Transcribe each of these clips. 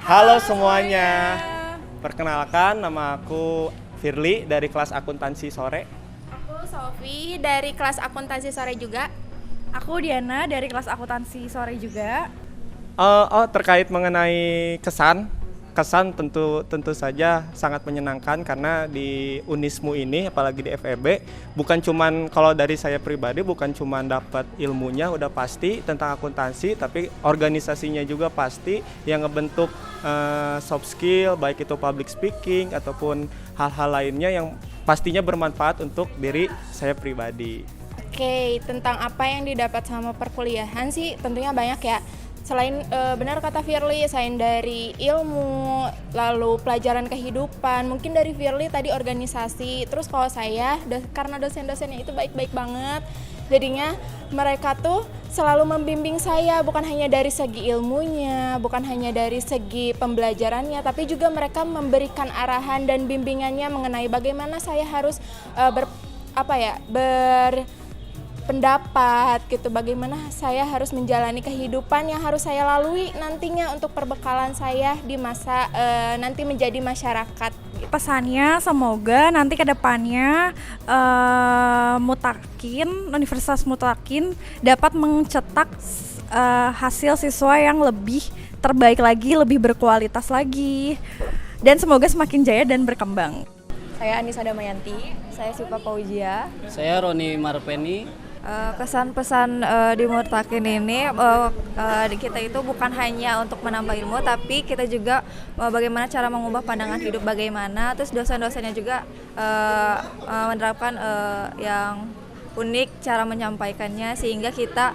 Halo semuanya, perkenalkan nama aku Firly dari kelas akuntansi sore. Aku Sofi dari kelas akuntansi sore juga. Aku Diana dari kelas akuntansi sore juga. Terkait mengenai kesan tentu saja sangat menyenangkan karena di Unismu ini, apalagi di FEB, bukan cuman kalau dari saya pribadi bukan cuman dapat ilmunya udah pasti tentang akuntansi, tapi organisasinya juga pasti yang ngebentuk soft skill, baik itu public speaking ataupun hal-hal lainnya yang pastinya bermanfaat untuk diri saya pribadi. Oke, tentang apa yang didapat sama perkuliahan sih tentunya banyak ya. Selain benar kata Firly, selain dari ilmu, lalu pelajaran kehidupan, mungkin dari Firly tadi organisasi. Terus kalau saya, karena dosen-dosennya itu baik-baik banget, jadinya mereka tuh selalu membimbing saya, bukan hanya dari segi ilmunya, bukan hanya dari segi pembelajarannya, tapi juga mereka memberikan arahan dan bimbingannya mengenai bagaimana saya harus pendapat gitu, bagaimana saya harus menjalani kehidupan yang harus saya lalui nantinya untuk perbekalan saya di masa nanti menjadi masyarakat. Pesannya semoga nanti ke depannya Universitas Mutakin dapat mencetak hasil siswa yang lebih terbaik lagi, lebih berkualitas lagi, dan semoga semakin jaya dan berkembang. Saya Anissa Damayanti, saya Siva Paujia. Saya Roni Marpeni. Kesan-pesan di Mutakin ini kita itu bukan hanya untuk menambah ilmu, tapi kita juga bagaimana cara mengubah pandangan hidup bagaimana. Terus dosen-dosennya juga menerapkan yang unik cara menyampaikannya, sehingga kita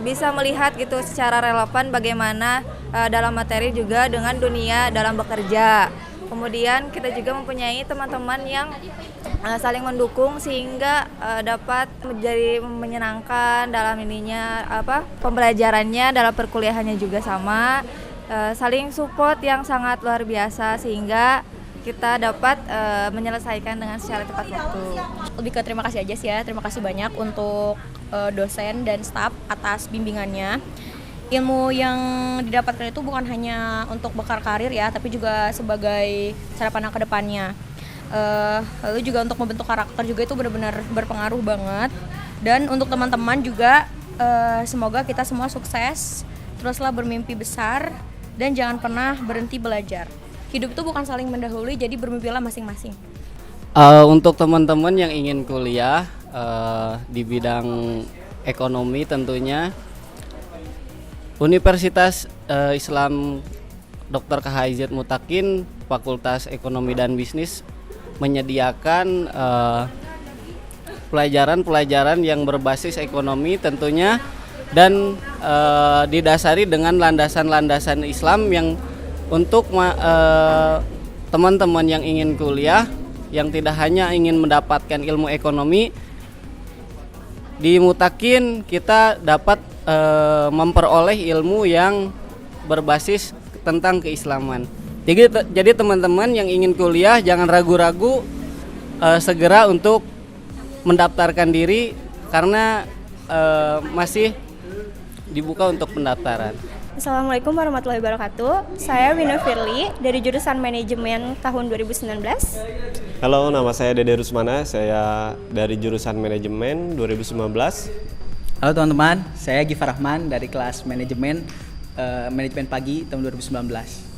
bisa melihat gitu secara relevan bagaimana dalam materi juga dengan dunia dalam bekerja. Kemudian kita juga mempunyai teman-teman yang saling mendukung sehingga dapat menjadi menyenangkan dalam pembelajarannya, dalam perkuliahannya juga sama, saling support yang sangat luar biasa sehingga kita dapat menyelesaikan dengan secara tepat waktu. Lebih ke terima kasih aja sih ya, terima kasih banyak untuk dosen dan staf atas bimbingannya. Ilmu yang didapatkan itu bukan hanya untuk bekal karir ya, tapi juga sebagai cara pandang ke depannya. Lalu juga untuk membentuk karakter juga itu benar-benar berpengaruh banget. Dan untuk teman-teman juga semoga kita semua sukses, teruslah bermimpi besar dan jangan pernah berhenti belajar. Hidup itu bukan saling mendahului, jadi bermimpilah masing-masing. Untuk teman-teman yang ingin kuliah di bidang ekonomi tentunya Universitas Islam Dr. KHIZ Mutakin Fakultas Ekonomi dan Bisnis menyediakan pelajaran-pelajaran yang berbasis ekonomi tentunya dan didasari dengan landasan-landasan Islam yang untuk teman-teman yang ingin kuliah yang tidak hanya ingin mendapatkan ilmu ekonomi, di Mutakin kita dapat memperoleh ilmu yang berbasis tentang keislaman. Jadi teman-teman yang ingin kuliah jangan ragu-ragu, segera untuk mendaftarkan diri karena masih dibuka untuk pendaftaran. Assalamualaikum warahmatullahi wabarakatuh. Saya Wina Firly dari jurusan Manajemen tahun 2019. Halo, nama saya Dede Rusmana. Saya dari jurusan Manajemen 2019. Halo teman-teman, saya Gifar Rahman dari kelas Manajemen Pagi tahun 2019.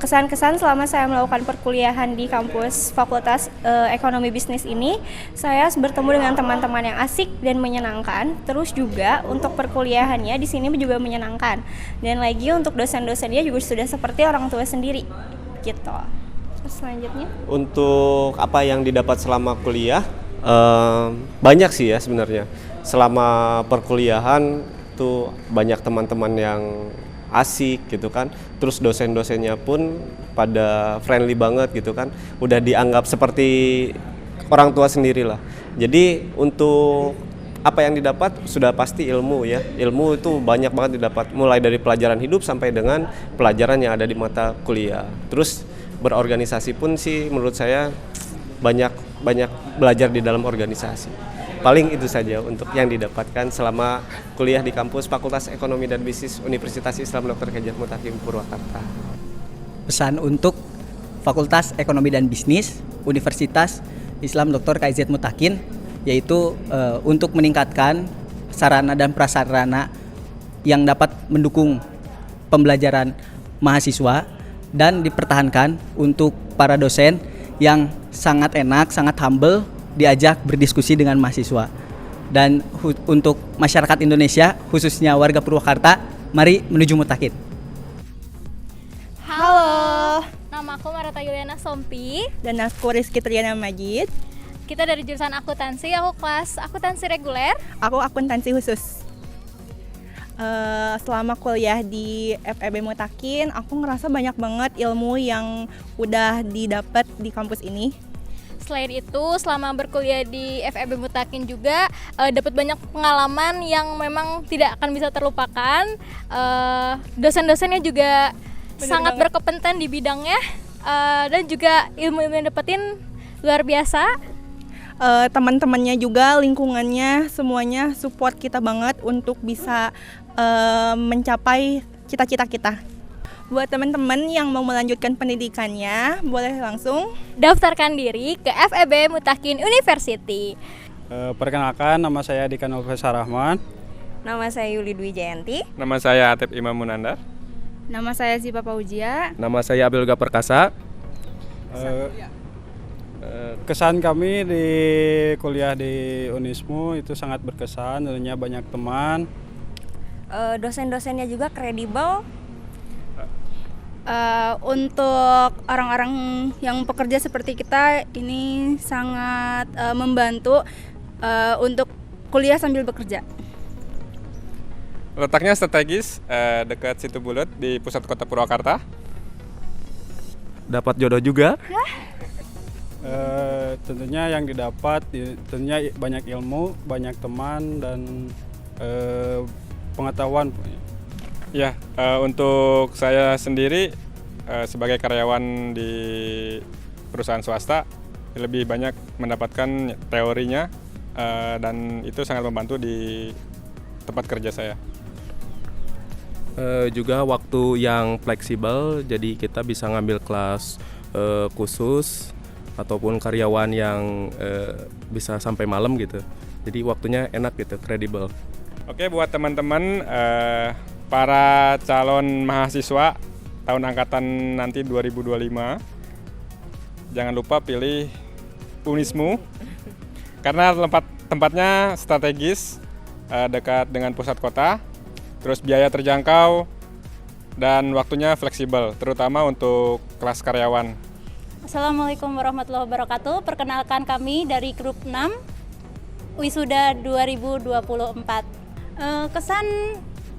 Kesan-kesan selama saya melakukan perkuliahan di kampus Fakultas Ekonomi Bisnis ini, saya bertemu dengan teman-teman yang asik dan menyenangkan. Terus juga untuk perkuliahannya di sini juga menyenangkan. Dan lagi untuk dosen-dosennya juga sudah seperti orang tua sendiri, gitu. Terus selanjutnya? Untuk apa yang didapat selama kuliah, banyak sih ya sebenarnya. Selama perkuliahan tuh banyak teman-teman yang asik gitu kan, terus dosen-dosennya pun pada friendly banget gitu kan, udah dianggap seperti orang tua sendiri lah. Jadi untuk apa yang didapat sudah pasti ilmu ya, ilmu itu banyak banget didapat, mulai dari pelajaran hidup sampai dengan pelajaran yang ada di mata kuliah. Terus berorganisasi pun sih menurut saya banyak belajar di dalam organisasi. Paling itu saja untuk yang didapatkan selama kuliah di kampus Fakultas Ekonomi dan Bisnis Universitas Islam Dr. K.J. Mutakin Purwakarta. Pesan untuk Fakultas Ekonomi dan Bisnis Universitas Islam Dr. K.J. Mutakin, yaitu untuk meningkatkan sarana dan prasarana yang dapat mendukung pembelajaran mahasiswa dan dipertahankan untuk para dosen yang sangat enak, sangat humble diajak berdiskusi dengan mahasiswa. Dan untuk masyarakat Indonesia, khususnya warga Purwakarta, mari menuju Mutakin. Halo, nama aku Marata Yuliana Sompi. Dan aku Rizky Triana Majid. Kita dari jurusan akuntansi, aku kelas akuntansi reguler. Aku akuntansi khusus. Selama kuliah di FEB Mutakin, aku ngerasa banyak banget ilmu yang udah didapat di kampus ini. Selain itu, selama berkuliah di FEB Mutakin juga dapat banyak pengalaman yang memang tidak akan bisa terlupakan. Dosen-dosennya juga sangat berkompeten di bidangnya, dan juga ilmu-ilmu yang dapetin luar biasa. Teman-temannya juga, lingkungannya, semuanya support kita banget untuk bisa mencapai cita-cita kita. Buat teman-teman yang mau melanjutkan pendidikannya, boleh langsung daftarkan diri ke FEB Mutakin University. Perkenalkan, nama saya Dika Nurfesa Rahman. Nama saya Yuli Dwi Jayanti. Nama saya Atep Imam Munandar. Nama saya Zipa Paujia. Nama saya Abdul Perkasa. Kesan kami di kuliah di Unismu itu sangat berkesan, tentunya banyak teman. Dosen-dosennya juga kredibel. Untuk orang-orang yang pekerja seperti kita, ini sangat membantu untuk kuliah sambil bekerja. Letaknya strategis, dekat Situ Bulet di pusat kota Purwakarta. Dapat jodoh juga. Tentunya yang didapat, tentunya banyak ilmu, banyak teman, dan pengetahuan. Ya, untuk saya sendiri sebagai karyawan di perusahaan swasta lebih banyak mendapatkan teorinya, dan itu sangat membantu di tempat kerja saya. Juga waktu yang fleksibel, jadi kita bisa ngambil kelas khusus ataupun karyawan yang bisa sampai malam gitu. Jadi waktunya enak gitu, kredibel. Oke, buat teman-teman para calon mahasiswa tahun angkatan nanti 2025, jangan lupa pilih Unismu karena tempatnya strategis, dekat dengan pusat kota, terus biaya terjangkau, dan waktunya fleksibel, terutama untuk kelas karyawan. Assalamualaikum warahmatullahi wabarakatuh. Perkenalkan, kami dari grup 6 Wisuda 2024. Kesan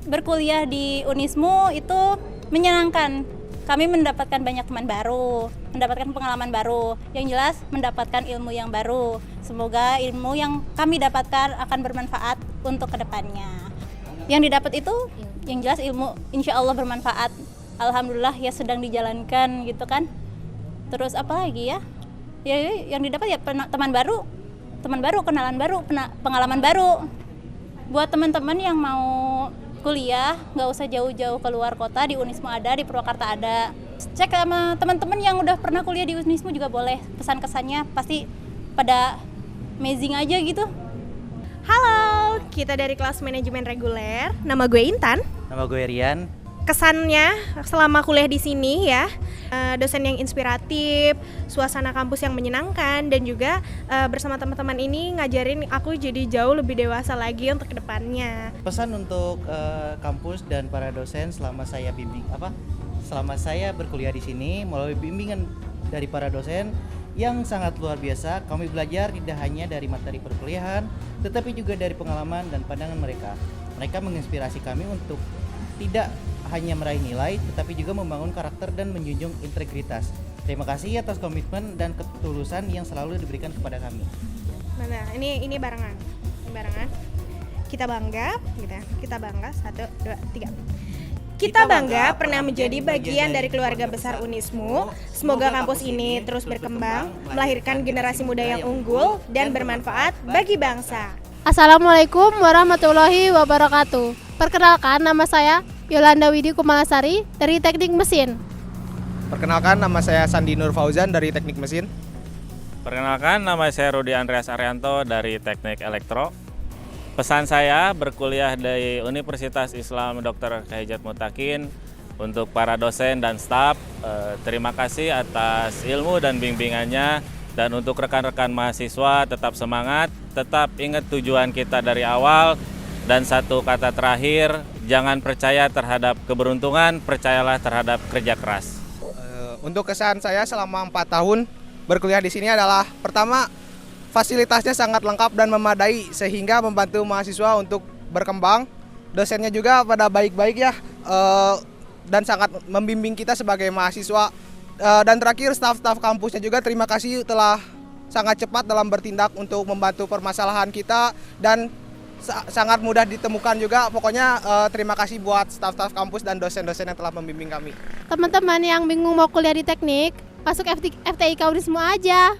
berkuliah di Unismu itu menyenangkan. Kami mendapatkan banyak teman baru, mendapatkan pengalaman baru, yang jelas mendapatkan ilmu yang baru. Semoga ilmu yang kami dapatkan akan bermanfaat untuk kedepannya. Yang didapat itu, yang jelas ilmu insya Allah bermanfaat. Alhamdulillah ya sedang dijalankan gitu kan. Terus apa lagi ya? Ya yang didapat ya teman baru, kenalan baru, pengalaman baru. Buat teman-teman yang mau kuliah, nggak usah jauh-jauh keluar kota, di Unismu ada, di Purwakarta ada. Cek sama teman-teman yang udah pernah kuliah di Unismu juga boleh. Pesan-kesannya pasti pada amazing aja gitu. Halo, kita dari kelas manajemen reguler. Nama gue Intan. Nama gue Rian. Kesannya selama kuliah di sini ya, dosen yang inspiratif, suasana kampus yang menyenangkan, dan juga bersama teman-teman ini ngajarin aku jadi jauh lebih dewasa lagi untuk kedepannya. Pesan untuk kampus dan para dosen selama saya berkuliah di sini, melalui bimbingan dari para dosen yang sangat luar biasa, kami belajar tidak hanya dari materi perkuliahan, tetapi juga dari pengalaman dan pandangan mereka. Mereka menginspirasi kami untuk tidak hanya meraih nilai, tetapi juga membangun karakter dan menjunjung integritas. Terima kasih atas komitmen dan ketulusan yang selalu diberikan kepada kami. Mana? Ini barengan. Kita bangga, gitu ya. Kita bangga. 1, 2, 3. Kita bangga pernah menjadi bagian dari keluarga besar Unismu. Semoga kampus ini terus berkembang, melahirkan generasi muda yang unggul dan bermanfaat bagi bangsa. Assalamualaikum warahmatullahi wabarakatuh. Perkenalkan, nama saya Yolanda Widi Kumalasari dari Teknik Mesin. Perkenalkan, nama saya Sandi Nur Fauzan dari Teknik Mesin. Perkenalkan, nama saya Rudi Andreas Arianto dari Teknik Elektro. Pesan saya berkuliah di Universitas Islam Dr. K. Mutakin untuk para dosen dan staf, terima kasih atas ilmu dan bimbingannya. Dan untuk rekan-rekan mahasiswa tetap semangat, tetap ingat tujuan kita dari awal. Dan satu kata terakhir, jangan percaya terhadap keberuntungan, percayalah terhadap kerja keras. Untuk kesan saya selama 4 tahun berkuliah di sini adalah, pertama, fasilitasnya sangat lengkap dan memadai sehingga membantu mahasiswa untuk berkembang. Dosennya juga pada baik-baik ya, dan sangat membimbing kita sebagai mahasiswa. Dan terakhir, staf-staf kampusnya juga terima kasih telah sangat cepat dalam bertindak untuk membantu permasalahan kita dan sangat mudah ditemukan juga. Pokoknya terima kasih buat staf-staf kampus dan dosen-dosen yang telah membimbing kami. Teman-teman yang bingung mau kuliah di teknik, masuk FTIK Unismu aja.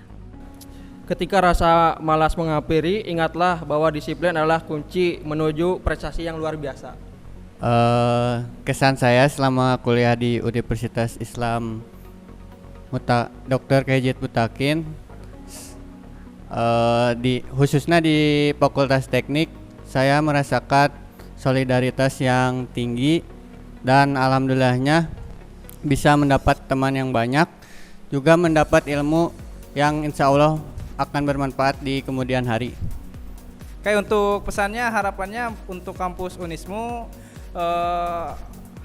Ketika rasa malas menghampiri, ingatlah bahwa disiplin adalah kunci menuju prestasi yang luar biasa. Kesan saya selama kuliah di Universitas Islam Dr. K. Mutakin, khususnya di Fakultas Teknik, saya merasakan solidaritas yang tinggi dan alhamdulillahnya bisa mendapat teman yang banyak, juga mendapat ilmu yang insya Allah akan bermanfaat di kemudian hari. Oke, untuk pesannya, harapannya untuk kampus Unismu,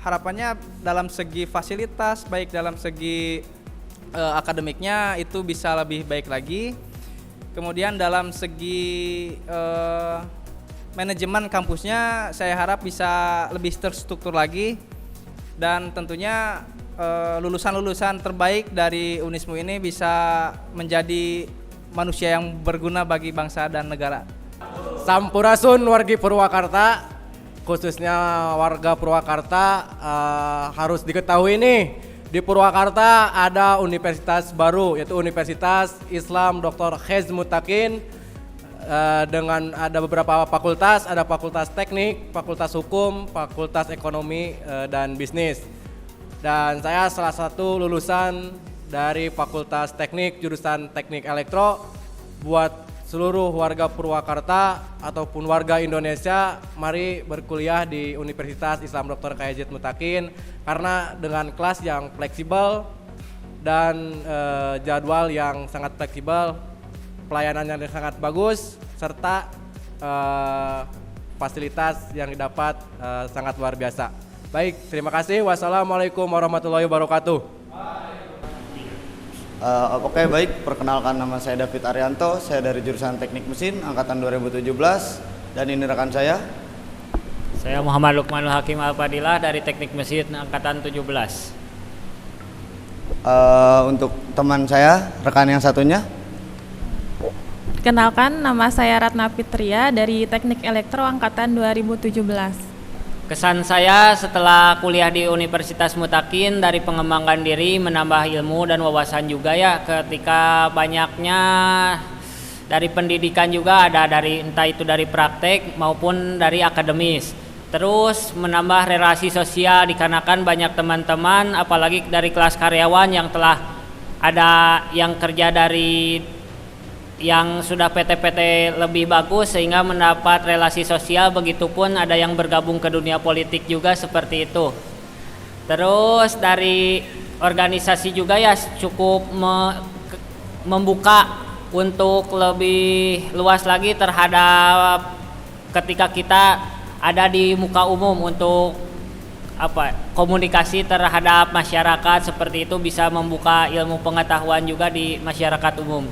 harapannya dalam segi fasilitas, baik dalam segi akademiknya itu bisa lebih baik lagi. Kemudian dalam segi manajemen kampusnya saya harap bisa lebih terstruktur lagi. Dan tentunya lulusan-lulusan terbaik dari Unismu ini bisa menjadi manusia yang berguna bagi bangsa dan negara. Sampurasun wargi Purwakarta, khususnya warga Purwakarta, harus diketahui nih, di Purwakarta ada universitas baru, yaitu Universitas Islam Dr. K. Mutakin, dengan ada beberapa fakultas, ada fakultas teknik, fakultas hukum, fakultas ekonomi dan bisnis. Dan saya salah satu lulusan dari fakultas teknik jurusan teknik elektro. Buat seluruh warga Purwakarta ataupun warga Indonesia, mari berkuliah di Universitas Islam Dr. K. Mutakin, karena dengan kelas yang fleksibel dan jadwal yang sangat fleksibel, pelayanannya yang sangat bagus, serta fasilitas yang didapat sangat luar biasa. Baik, terima kasih. Wassalamualaikum warahmatullahi wabarakatuh. Oke, baik. Perkenalkan, nama saya David Arianto. Saya dari jurusan Teknik Mesin angkatan 2017 dan ini rekan saya. Saya Muhammad Lukmanul Hakim Al-Fadilah dari Teknik Mesin angkatan 17. Untuk teman saya, rekan yang satunya. Kenalkan, nama saya Ratna Fitria dari Teknik Elektro angkatan 2017. Kesan saya setelah kuliah di Universitas Mutakin, dari pengembangan diri, menambah ilmu dan wawasan juga ya, ketika banyaknya dari pendidikan juga ada, dari entah itu dari praktek maupun dari akademis. Terus menambah relasi sosial dikarenakan banyak teman-teman, apalagi dari kelas karyawan yang telah ada yang kerja dari yang sudah PT-PT lebih bagus sehingga mendapat relasi sosial, begitupun ada yang bergabung ke dunia politik juga seperti itu. Terus dari organisasi juga ya cukup membuka untuk lebih luas lagi terhadap ketika kita ada di muka umum untuk komunikasi terhadap masyarakat, seperti itu bisa membuka ilmu pengetahuan juga di masyarakat umum.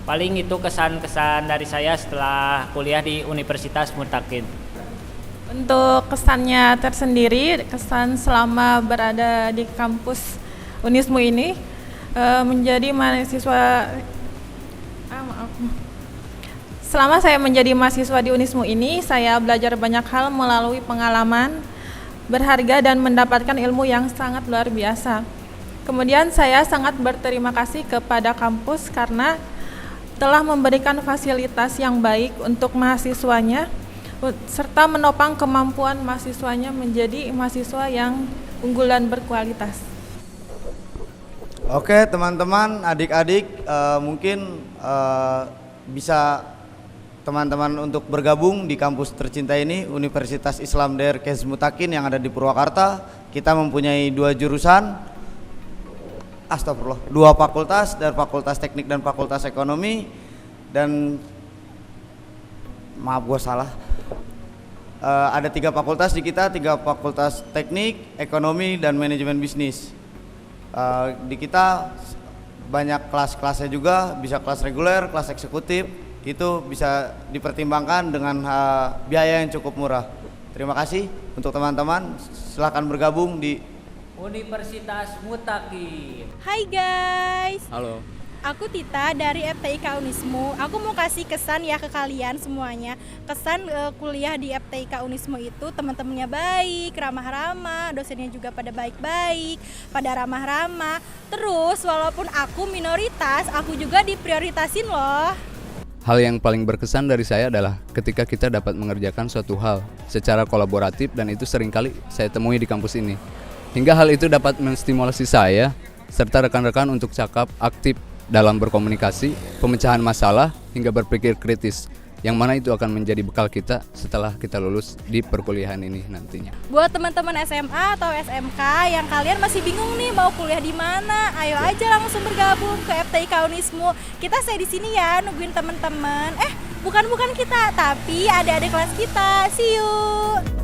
Paling itu kesan-kesan dari saya setelah kuliah di Universitas Mutakin. Untuk kesannya tersendiri, kesan selama berada di kampus Unismu ini, menjadi mahasiswa selama saya menjadi mahasiswa di Unismu ini, saya belajar banyak hal melalui pengalaman berharga dan mendapatkan ilmu yang sangat luar biasa. Kemudian saya sangat berterima kasih kepada kampus karena telah memberikan fasilitas yang baik untuk mahasiswanya serta menopang kemampuan mahasiswanya menjadi mahasiswa yang unggul dan berkualitas. Oke teman-teman, adik-adik, mungkin bisa teman-teman untuk bergabung di kampus tercinta ini, Universitas Islam Dair Kais Mutakin yang ada di Purwakarta. Kita mempunyai 2 jurusan, 2 fakultas, dari Fakultas Teknik dan Fakultas Ekonomi. Dan maaf gue salah, ada 3 fakultas di kita, 3 fakultas teknik, ekonomi, dan manajemen bisnis. Di kita banyak kelas-kelasnya juga, bisa kelas reguler, kelas eksekutif, itu bisa dipertimbangkan dengan biaya yang cukup murah. Terima kasih untuk teman-teman, silahkan bergabung di Universitas Mutakin. Hai guys. Halo. Aku Tita dari FTIK Unismu. Aku mau kasih kesan ya ke kalian semuanya. Kesan kuliah di FTIK Unismu itu teman-temannya baik, ramah-ramah, dosennya juga pada baik-baik, pada ramah-ramah. Terus walaupun aku minoritas, aku juga diprioritasin loh. Hal yang paling berkesan dari saya adalah ketika kita dapat mengerjakan suatu hal secara kolaboratif, dan itu seringkali saya temui di kampus ini. Hingga hal itu dapat menstimulasi saya serta rekan-rekan untuk cakap, aktif dalam berkomunikasi, pemecahan masalah, hingga berpikir kritis, yang mana itu akan menjadi bekal kita setelah kita lulus di perkuliahan ini nantinya. Buat teman-teman SMA atau SMK yang kalian masih bingung nih mau kuliah di mana, ayo aja langsung bergabung ke FTIK Unismu. Kita stay di sini ya, nungguin teman-teman. Bukan kita, tapi adik-adik kelas kita. See you.